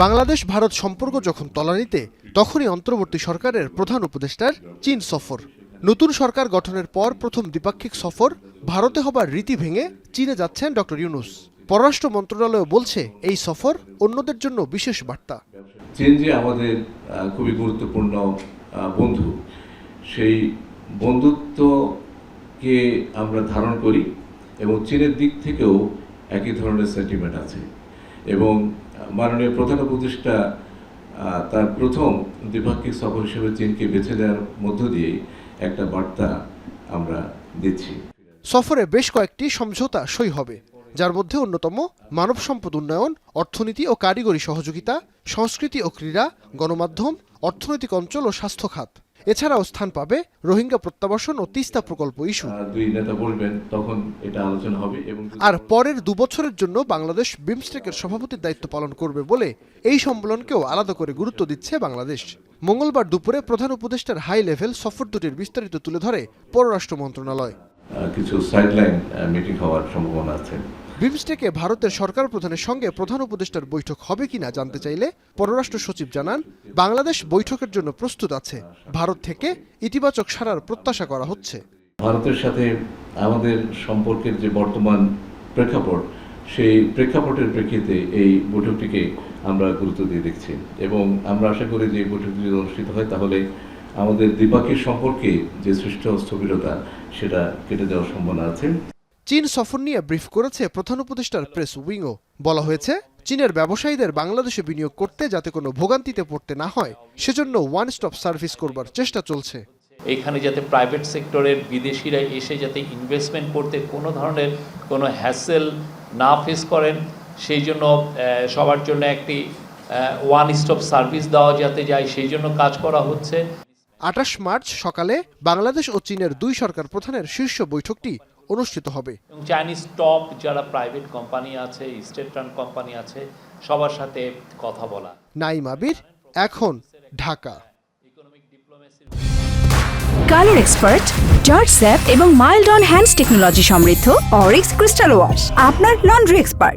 বাংলাদেশ ভারত সম্পর্ক যখন তলানিতে, তখনই অন্তর্বর্তী সরকারের প্রধান উপদেষ্টার চীন সফর। নতুন সরকার গঠনের পর প্রথম দ্বিপাক্ষিক সফর, ভারতে হবার রীতি ভেঙে চীনে যাচ্ছেন ডক্টর ইউনূস। পররাষ্ট্র মন্ত্রণালয় বলছে এই সফর অন্যদের জন্য বিশেষ বার্তা। চীন যে আমাদের খুবই গুরুত্বপূর্ণ বন্ধু, সেই বন্ধুত্বকে আমরা ধারণ করি এবং চীনের দিক থেকেও একই ধরনের সেন্টিমেন্ট আছে। এবং মাননীয় প্রধান উপদেষ্টা তার প্রথম দ্বিপাক্ষিক সফর হিসেবে চীনকে বেছে দেওয়ার মধ্য দিয়ে একটা বার্তা আমরা দিচ্ছি। সফরে বেশ কয়েকটি সমঝোতা সই হবে, যার মধ্যে অন্যতম মানব সম্পদ উন্নয়ন, অর্থনীতি ও কারিগরি সহযোগিতা, সংস্কৃতি ও ক্রীড়া, গণমাধ্যম, অর্থনৈতিক অঞ্চল ও স্বাস্থ্য খাত। এছাড়াও স্থান পাবে রোহিঙ্গা প্রত্যাবাসন ও তিস্তা প্রকল্প ইস্যু। দুই নেতা বলবেন, তখন এটা আলোচনা হবে। এবং আর পরের 2 বছরের জন্য বাংলাদেশ বিমস্টেকের সভাপতির দায়িত্ব পালন করবে বলে এই সম্মেলনকেও আলাদা করে গুরুত্ব দিচ্ছে বাংলাদেশ। মঙ্গলবার দুপুরে প্রধান উপদেষ্টার হাই লেভেল সফর দুটির বিস্তারিত তুলে ধরে পররাষ্ট্র মন্ত্রণালয়। কিছু সাইডলাইন মিটিং হওয়ার সম্ভাবনা আছে। বিমস্টেকে ভারতের সরকার প্রধানের সঙ্গে প্রধান উপদেষ্টার বৈঠক হবে কিনা জানতে চাইলে পররাষ্ট্র সচিব জানান, বাংলাদেশ বৈঠকের জন্য প্রস্তুত আছে। ভারত থেকে ইতিবাচক সাড়ার প্রত্যাশা করা হচ্ছে। ভারতের সাথে আমাদের সম্পর্কের যে বর্তমান প্রেক্ষাপট, সেই প্রেক্ষাপটের প্রেক্ষিতে এই বৈঠকটিকে আমরা গুরুত্ব দিয়ে দেখছি এবং আমরা আশা করি যে এই বৈঠকটি যদি অনুষ্ঠিত হয়, তাহলে আমাদের দ্বিপাক্ষিক সম্পর্কে যে সৃষ্ট স্থবিরতা, সেটা কেটে যাওয়ার সম্ভাবনা আছে। চীন সফর নিয়ে ব্রিফ করেছে প্রধান উপদেষ্টার প্রেস উইংও। বলা হয়েছে, চীনের ব্যবসায়ীদের বাংলাদেশে বিনিয়োগ করতে যাতে কোনো ভোগান্তিতে পড়তে না হয়, সেজন্য ওয়ান স্টপ সার্ভিস করবার চেষ্টা চলছে। এখানে যাতে প্রাইভেট সেক্টরের বিদেশিরা এসে যাতে ইনভেস্টমেন্ট করতে কোনো ধরনের কোনো হ্যাসেল না ফেস করেন, সেই জন্য সবার জন্য একটি ওয়ান স্টপ সার্ভিস দেওয়া যাতে যায়, সেই জন্য কাজ করা হচ্ছে। 28 মার্চ সকালে বাংলাদেশ ও চীনের 2 সরকার প্রধানের শীর্ষ বৈঠকটি অনুষ্ঠিত হবে। চাইনিজ টপ যারা প্রাইভেট কোম্পানি আছে, স্টেট রান কোম্পানি আছে, সবার সাথে কথা বলা। নাইম আবির, এখন, Dhaka. Colour expert, George sap এবং মাইল্ড অন হ্যান্ডস টেকনোলজি সমৃদ্ধ অরিক্স ক্রিস্টাল ওয়াশ আপনার লন্ড্রি এক্সপার্ট।